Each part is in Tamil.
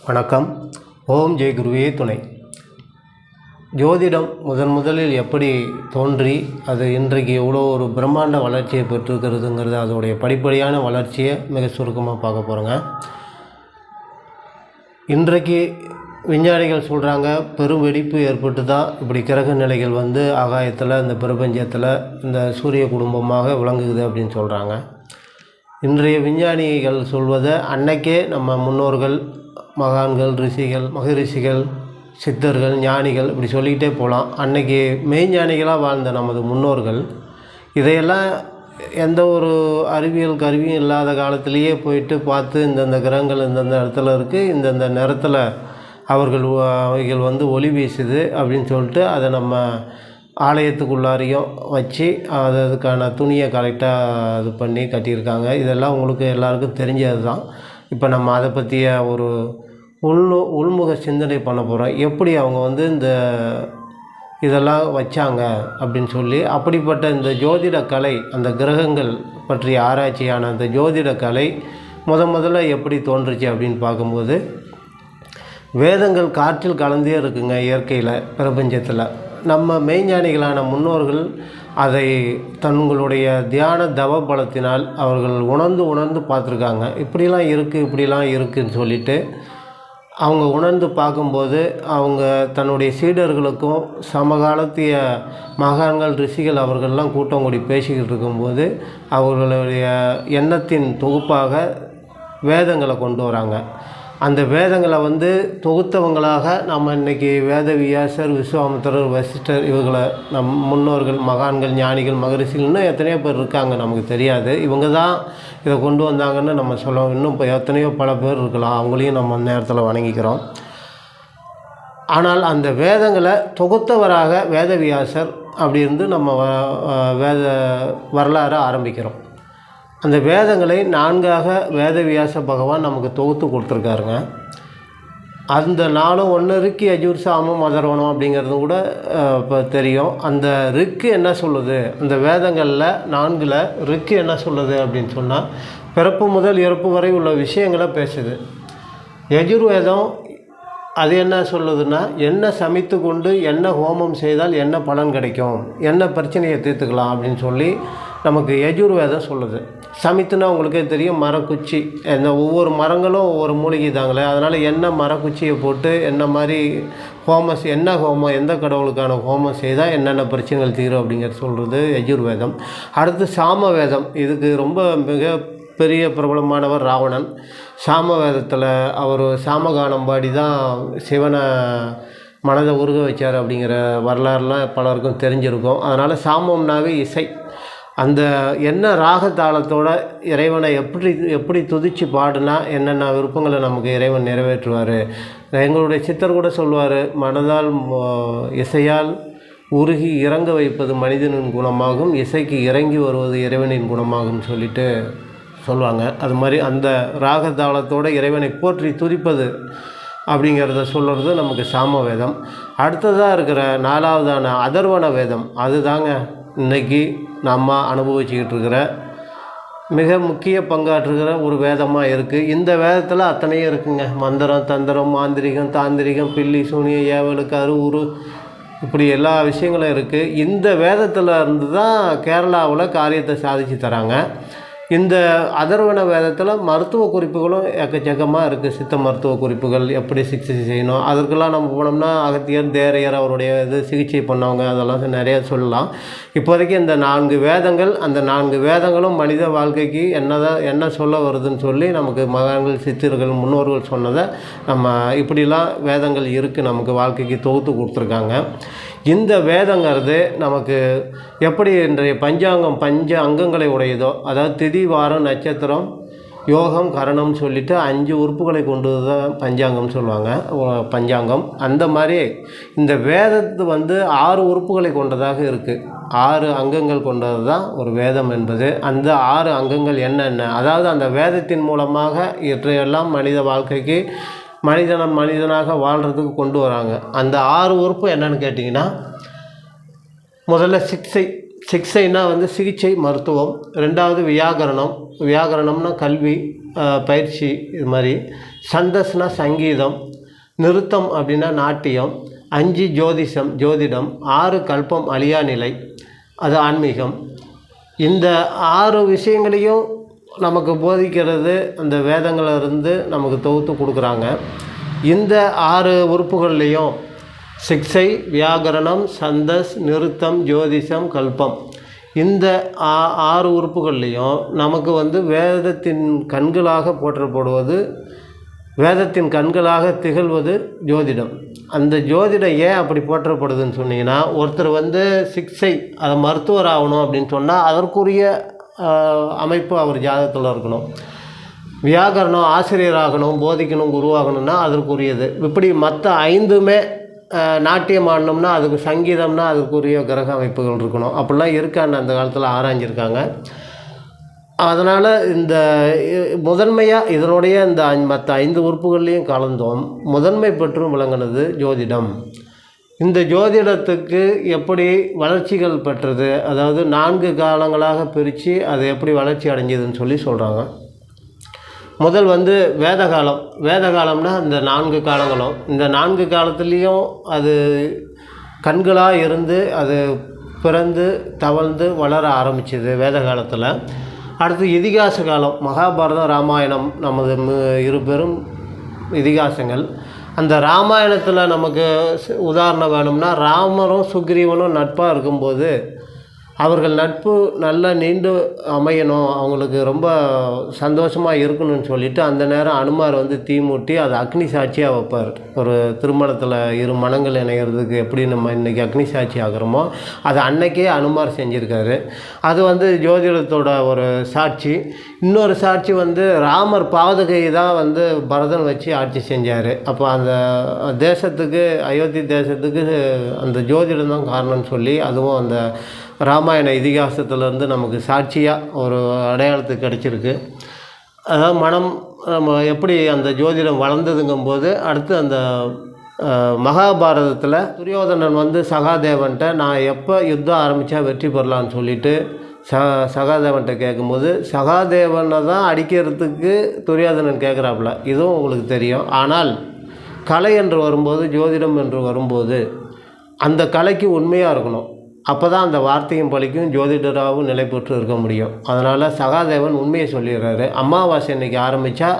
வணக்கம். ஓம் ஜெய் குருவே துணை. ஜோதிடம் முதலில் எப்படி தோன்றி அது இன்றைக்கு எவ்வளோ ஒரு பிரம்மாண்ட வளர்ச்சியை பெற்றிருக்கிறதுங்கிறது, அதோடைய படிப்படியான வளர்ச்சியை மிக சுருக்கமாக பார்க்க போகிறோங்க. இன்றைக்கு விஞ்ஞானிகள் சொல்கிறாங்க, பெரும் வெடிப்பு ஏற்பட்டு தான் இப்படி கிரக நிலைகள் ஆகாயத்தில், இந்த பிரபஞ்சத்தில் இந்த சூரிய குடும்பமாக விளங்குது அப்படின்னு சொல்கிறாங்க. இன்றைய விஞ்ஞானிகள் சொல்வதை அன்னைக்கே நம்ம முன்னோர்கள், மகான்கள், ரிஷிகள், மகரிஷிகள், சித்தர்கள், ஞானிகள் இப்படி சொல்லிக்கிட்டே போகலாம். அன்றைக்கி மெய்ஞானிகளாக வாழ்ந்த நமது முன்னோர்கள் இதையெல்லாம் எந்த ஒரு அறிவியல் கருவியும் இல்லாத காலத்திலேயே போயிட்டு பார்த்து, இந்தந்த கிரகங்கள் இந்தந்த இடத்துல இருக்குது, இந்தந்த நேரத்தில் அவைகள் ஒளி வீசுது அப்படின்னு சொல்லிட்டு அதை நம்ம ஆலயத்துக்குள்ளாரையும் வச்சு அதுக்கான துணியை கரெக்டாக இது பண்ணி கட்டியிருக்காங்க. இதெல்லாம் உங்களுக்கு எல்லாருக்கும் தெரிஞ்சது தான். இப்போ நம்ம அதை பற்றிய ஒரு உள்முக சிந்தனை பண்ண போகிறோம். எப்படி அவங்க இந்த இதெல்லாம் வச்சாங்க அப்படின்னு சொல்லி, அப்படிப்பட்ட இந்த ஜோதிட கலை, அந்த கிரகங்கள் பற்றிய ஆராய்ச்சியான அந்த ஜோதிட கலை முதல்ல எப்படி தோன்றுச்சு அப்படின்னு பார்க்கும்போது, வேதங்கள் காற்றில் கலந்தே இருக்குங்க இயற்கையில், பிரபஞ்சத்தில். நம்ம மெய்ஞானிகளான முன்னோர்கள் அதை தங்களுடைய தியான தவ பலத்தினால் அவர்கள் உணர்ந்து பார்த்துருக்காங்க. இப்படிலாம் இருக்குதுன்னு சொல்லிட்டு அவங்க உணர்ந்து பார்க்கும்போது, அவங்க தன்னுடைய சீடர்களுக்கும் சமகாலத்திய மகான்கள், ரிஷிகள் அவர்கள்லாம் கூட்டம் கூடி பேசிக்கிட்டு இருக்கும்போது அவர்களுடைய எண்ணத்தின் தொகுப்பாக வேதங்களை கொண்டு வராங்க. அந்த வேதங்களை தொகுத்தவங்களாக நம்ம இன்றைக்கி வேதவியாசர், விஸ்வாமித்திரர், வசிஷ்டர், இவங்களை நம் முன்னோர்கள், மகான்கள், ஞானிகள், மகரிஷிகள் இன்னும் எத்தனையோ பேர் இருக்காங்க, நமக்கு தெரியாது. இவங்க தான் இதை கொண்டு வந்தாங்கன்னு நம்ம சொல்லுவோம். இன்னும் இப்போ எத்தனையோ பல பேர் இருக்கலாம், அவங்களையும் நம்ம நேரத்தில் வணங்கிக்கிறோம். ஆனால் அந்த வேதங்களை தொகுத்தவராக வேதவியாசர் அப்படி இருந்து நம்ம வேத வரலாறை ஆரம்பிக்கிறோம். அந்த வேதங்களை 4ஆக வேதவியாச பகவான் நமக்கு தொகுத்து கொடுத்துருக்காருங்க. அந்த 4 ஒன்று ரிக்கு, யஜுர், சாமம், அதர்வனம் அப்படிங்கிறது கூட இப்போ தெரியும். அந்த ரிக்கு என்ன சொல்லுது, அந்த வேதங்களில் 4ல் ரிக்கு என்ன சொல்லுது அப்படின்னு சொன்னால், பிறப்பு முதல் இறப்பு வரை உள்ள விஷயங்களை பேசுது. யஜுர்வேதம் அது என்ன சொல்லுதுன்னா, என்ன சமைத்து கொண்டு என்ன ஹோமம் செய்தால் என்ன பலன் கிடைக்கும், என்ன பிரச்சனையை தீர்த்துக்கலாம் அப்படின்னு சொல்லி நமக்கு யஜுர்வேதம் சொல்லுது. சமித்துனா உங்களுக்கே தெரியும், மரக்குச்சி. இந்த ஒவ்வொரு மரங்களும் ஒவ்வொரு மூலிகை தாங்களே, அதனால் என்ன மரக்குச்சியை போட்டு என்ன மாதிரி என்ன ஹோமம், எந்த கடவுளுக்கான ஹோமம் செய்தால் என்னென்ன பிரச்சனைகள் தீரும் அப்படிங்கிறது சொல்கிறது யஜுர்வேதம். அடுத்து சாமவேதம். இதுக்கு ரொம்ப மிக பெரிய பிரபலமானவர் ராவணன். சாமவேதத்தில் அவர் சாமகானம் பாடி தான் சிவனை மனதை உருக வச்சார் அப்படிங்கிற வரலாறுலாம் பலருக்கும் தெரிஞ்சிருக்கும். அதனால் சாமம்னாவே இசை. அந்த என்ன ராகத்தாளத்தோட இறைவனை எப்படி துதித்து பாடினா என்னென்ன விருப்பங்களை நமக்கு இறைவன் நிறைவேற்றுவார். எங்களுடைய சித்தர் கூட சொல்லுவார், மனதால் இசையால் உருகி இறங்க வைப்பது மனிதனின் குணமாகும், இசைக்கு இறங்கி வருவது இறைவனின் குணமாகும் சொல்லிட்டு சொல்லுவாங்க. அது மாதிரி அந்த ராகத்தாளத்தோடு இறைவனை போற்றி துதிப்பது அப்படிங்கிறத சொல்கிறது நமக்கு சாமவேதம். அடுத்ததாக இருக்கிற 4ஆவதான அதர்வண வேதம், அதுதாங்க இன்றைக்கி நம்ம அனுபவிச்சுக்கிட்டு இருக்கிற மிக முக்கிய பங்காற்றுகிற ஒரு வேதமாக இருக்குது. இந்த வேதத்தில் அத்தனையும் இருக்குங்க. மந்திரம், தந்திரம், மாந்திரிகம், தாந்திரிகம், பில்லி, சூனியம், ஏவல், கருவுரு, இப்படி எல்லா விஷயங்களும் இருக்குது. இந்த வேதத்தில் இருந்து தான் கேரளாவில் காரியத்தை சாதித்து தராங்க. இந்த அதர்வண வேதத்தில் மருத்துவ குறிப்புகளும் எக்கச்சக்கமாக இருக்குது. சித்த மருத்துவ குறிப்புகள், எப்படி சிகிச்சை செய்யணும், அதற்கெல்லாம் நம்ம போனோம்னா அகத்தியர், தேரையர் அவருடைய சிகிச்சை பண்ணவங்க அதெல்லாம் நிறைய சொல்லலாம். இப்போதைக்கு இந்த 4 வேதங்கள், அந்த 4 வேதங்களும் மனித வாழ்க்கைக்கு என்ன சொல்ல வருதுன்னு சொல்லி நமக்கு மகான்கள், சித்தர்கள், முன்னோர்கள் சொன்னதை நம்ம இப்படிலாம் வேதங்கள் இருக்குது, நமக்கு வாழ்க்கைக்கு தொகுத்து கொடுத்துருக்காங்க. இந்த வேதங்கிறது நமக்கு எப்படி இன்றைய பஞ்சாங்கம் 5 அங்கங்களை உடையதோ, அதாவது திதி, வாரம், நட்சத்திரம், யோகம், கரணம் சொல்லிட்டு 5 உறுப்புகளை கொண்டு தான் பஞ்சாங்கம் சொல்லுவாங்க, பஞ்சாங்கம். அந்த மாதிரி இந்த வேதத்து 6 உறுப்புகளை கொண்டதாக இருக்குது. 6 அங்கங்கள் கொண்டது தான் ஒரு வேதம் என்பது. அந்த 6 அங்கங்கள் என்னென்ன, அதாவது அந்த வேதத்தின் மூலமாக இற்றையெல்லாம் மனித வாழ்க்கைக்கு மனிதனாக வாழ்கிறதுக்கு கொண்டு வராங்க. அந்த 6 உறுப்பு என்னன்னு கேட்டிங்கன்னா, முதல்ல சிக்ஷைனா சிகிச்சை மருத்துவம். 2வது வியாகரணம்னா கல்வி பயிற்சி. இது மாதிரி சந்தஸ்னா சங்கீதம், நிருத்தம் அப்படின்னா நாட்டியம், 5 ஜோதிடம், 6 கல்பம் அழியா நிலை, அது ஆன்மீகம். இந்த 6 விஷயங்களையும் நமக்கு போதிக்கிறது அந்த வேதங்களிலிருந்து நமக்கு தொகுத்து கொடுக்குறாங்க. இந்த 6 உறுப்புகள்லேயும் சிக்ஷை, வியாகரணம், சந்தஸ், நிருத்தம், ஜோதிஷம், கல்பம், இந்த 6 உறுப்புகள்லேயும் நமக்கு வேதத்தின் கண்களாக போற்றப்படுவது, வேதத்தின் கண்களாக திகழ்வது ஜோதிடம். அந்த ஜோதிடம் ஏன் அப்படி போற்றப்படுதுன்னு சொன்னீங்கன்னா, ஒருத்தர் சிக்ஷை, அதை மருத்துவர் ஆகணும் அப்படின்னு சொன்னால் அதற்குரிய அமைப்பு அவர் ஜாதகத்தில் இருக்கணும். வியாகரணம் ஆசிரியராகணும், போதிக்கணும், குருவாகணும்னா அதற்குரியது. இப்படி மற்ற 5மே நாட்டியம் ஆடணும்னா அதுக்கு, சங்கீதம்னா அதுக்குரிய கிரக அமைப்புகள் இருக்கணும். அப்படிலாம் இருக்கான்னு அந்த காலத்தில் ஆராய்ஞ்சிருக்காங்க. அதனால் இந்த முதன்மையாக இதனுடைய இந்த மற்ற 5 உறுப்புகள்லேயும் கலந்தோம் முதன்மை பெற்றும் விளங்கினது ஜோதிடம். இந்த ஜோதிடத்துக்கு எப்படி வளர்ச்சிகள் பெற்றது, அதாவது 4 காலங்களாக பிரித்து அது எப்படி வளர்ச்சி அடைஞ்சதுன்னு சொல்கிறாங்க. முதல் வேத காலம். வேத காலம்னா இந்த 4 காலங்களும், இந்த 4 காலத்துலேயும் அது கண்களாக இருந்து அது பிறந்து தவழ்ந்து வளர ஆரம்பிச்சது வேத காலத்தில். அடுத்து இதிகாச காலம், மகாபாரதம், ராமாயணம் நமது 2 பெரும் இதிகாசங்கள். அந்த ராமாயணத்தில் நமக்கு உதாரணம் வேணும்னா, ராமரும் சுக்ரீவனும் நட்பாக இருக்கும்போது அவர்கள் நட்பு நல்லா நீண்டு அமையணும், அவங்களுக்கு ரொம்ப சந்தோஷமாக இருக்கணும்னு சொல்லிவிட்டு அந்த நேரம் அனுமார் தீ மூட்டி அதை அக்னி சாட்சியாக வைப்பார். ஒரு திருமணத்தில் 2 மனங்கள் இணைகிறதுக்கு எப்படி நம்ம இன்றைக்கி அக்னி சாட்சி ஆகிறோமோ அதை அன்னைக்கே அனுமார் செஞ்சுருக்காரு. அது ஜோதிடத்தோட ஒரு சாட்சி. இன்னொரு சாட்சி ராமர் பாதுகை தான் பரதன் வச்சு ஆட்சி செஞ்சார். அப்போ அந்த தேசத்துக்கு, அயோத்தி தேசத்துக்கு அந்த ஜோதிடம் தான் காரணம்னு சொல்லி அதுவும் அந்த ராமாயண இதிகாசத்துலேருந்து நமக்கு சாட்சியாக ஒரு அடையாளத்துக்கு கிடச்சிருக்கு. அதாவது நம்ம எப்படி அந்த ஜோதிடம் வளர்ந்ததுங்கும்போது, அடுத்து அந்த மகாபாரதத்தில் துரியோதனன் சகாதேவன்ட்ட நான் எப்போ யுத்தம் ஆரம்பித்தா வெற்றி பெறலான்னு சொல்லிட்டு சகாதேவன்ட்ட கேட்கும்போது, சகாதேவனை தான் அடிக்கிறதுக்கு துரியோதனன் கேட்குறாப்புல. இதுவும் உங்களுக்கு தெரியும். ஆனால் கலை என்று வரும்போது, ஜோதிடம் என்று வரும்போது அந்த கலைக்கு உண்மையாக இருக்கணும். அப்போ தான் அந்த வார்த்தையும் பலிக்கும், ஜோதிடராகவும் நிலை பெற்று இருக்க முடியும். அதனால் சகாதேவன் உண்மையை சொல்லிடுறாரு. அமாவாசை அன்றைக்கி ஆரம்பித்தா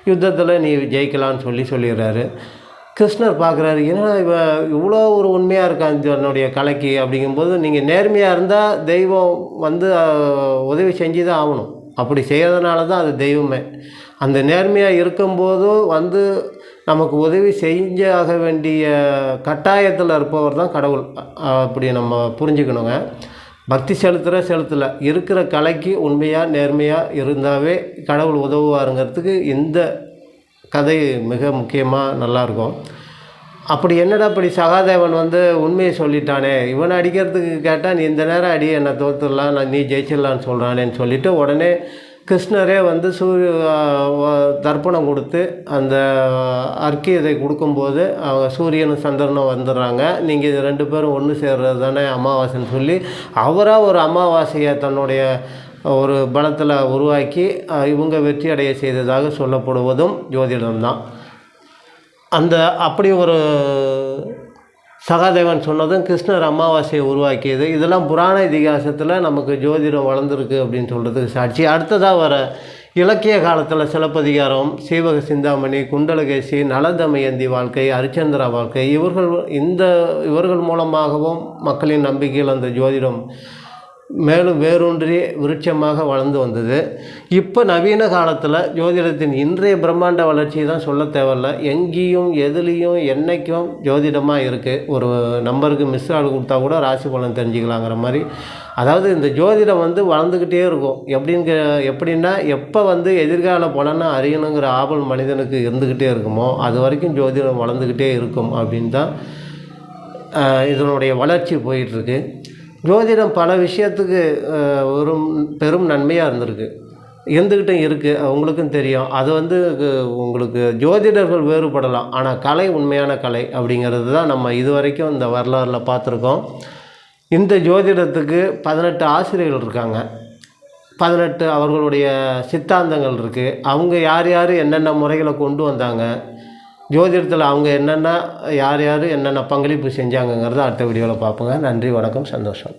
யுத்தத்தில் நீ ஜெயிக்கலான்னு சொல்லிடுறாரு. கிருஷ்ணர் பார்க்குறாரு, ஏன்னா இவ்வளோ ஒரு உண்மையாக இருக்கான் என்னுடைய கலைக்கு அப்படிங்கும்போது, நீங்கள் நேர்மையாக இருந்தால் தெய்வம் உதவி செஞ்சு தான் ஆகணும். அப்படி செய்கிறதுனால தான் அது தெய்வமே. அந்த நேர்மையாக இருக்கும்போதும் நமக்கு உதவி செஞ்சாக வேண்டிய கட்டாயத்தில் இருப்பவர் தான் கடவுள். அப்படி நம்ம புரிஞ்சுக்கணுங்க. பக்தி செலுத்தலை இருக்கிற கலைக்கு உண்மையாக நேர்மையாக இருந்தாவே கடவுள் உதவுவாருங்கிறதுக்கு இந்த கதை மிக முக்கியமாக நல்லாயிருக்கும். அப்படி என்னடா அப்படி சகாதேவன் உண்மையை சொல்லிட்டானே, இவனை அடிக்கிறதுக்கு கேட்டால் நீ இந்த நேரம் அடி, என்னை தோற்றுடலாம், நீ ஜெயிச்சிடலான்னு சொல்கிறானேன்னு சொல்லிவிட்டு உடனே கிருஷ்ணரே தர்ப்பணம் கொடுத்து அந்த அர்க்கியத்தை கொடுக்கும்போது அவங்க சூரியனும் சந்திரனும் வந்துடுறாங்க. நீங்கள் இது 2 பேரும் ஒன்று சேர்றது தானே அமாவாசைன்னு சொல்லி அவராக ஒரு அமாவாசையை தன்னுடைய ஒரு பலத்தில் உருவாக்கி இவங்க வெற்றி அடைய செய்ததாக சொல்லப்படுவதும் ஜோதிடம்தான். அப்படி ஒரு சகாதேவன் சொன்னதும் கிருஷ்ணர் அமாவாசையை உருவாக்கியது. இதெல்லாம் புராண இதிகாசத்தில் நமக்கு ஜோதிடம் வளர்ந்துருக்கு அப்படின்னு சொல்கிறதுக்கு சாட்சி. அடுத்ததாக வர இலக்கிய காலத்தில் சிலப்பதிகாரம், சீவக சிந்தாமணி, குண்டலகேசி, நலதமயந்தி வாழ்க்கை, அரிச்சந்திரா வாழ்க்கை, இவர்கள் மூலமாகவும் மக்களின் நம்பிக்கையில் அந்த ஜோதிடம் மேலும் வேரூன்றி விருட்சமாக வளர்ந்து வந்தது. இப்போ நவீன காலத்தில் ஜோதிடத்தின் இன்றைய பிரம்மாண்ட வளர்ச்சியை தான் சொல்ல தேவையில்ல. எங்கேயும் எதுலேயும் என்றைக்கும் ஜோதிடமாக இருக்குது. ஒரு நம்பருக்கு மிஸ் ஆள் கொடுத்தா கூட ராசி பலன் தெரிஞ்சுக்கலாங்கிற மாதிரி. அதாவது இந்த ஜோதிடம் வளர்ந்துக்கிட்டே இருக்கும். எப்படின்னா எப்போ எதிர்கால பலனை அறியணுங்கிற ஆவல் மனிதனுக்கு இருந்துக்கிட்டே இருக்குமோ அது வரைக்கும் ஜோதிடம் வளர்ந்துக்கிட்டே இருக்கும் அப்படின்னு தான் இதனுடைய வளர்ச்சி போயிட்டுருக்கு. ஜோதிடம் பல விஷயத்துக்கு ஒரு பெரும் நன்மையாக இருந்துக்கிட்டும் இருக்குது. உங்களுக்கும் தெரியும். அது உங்களுக்கு ஜோதிடர்கள் வேறுபடலாம், ஆனால் கலை உண்மையான கலை அப்படிங்கிறது தான் நம்ம இதுவரைக்கும் இந்த வரலாறில் பார்த்துருக்கோம். இந்த ஜோதிடத்துக்கு 18 ஆசிரியர்கள் இருக்காங்க. 18 அவர்களுடைய சித்தாந்தங்கள் இருக்குது. அவங்க யார் யார் என்னென்ன முறைகளை கொண்டு வந்தாங்க, ஜோதிடத்தில் அவங்க என்னென்ன யார் யார் என்னென்ன பங்களிப்பு செஞ்சாங்கங்கிறத அடுத்த வீடியோவில் பார்ப்போங்க. நன்றி, வணக்கம், சந்தோஷம்.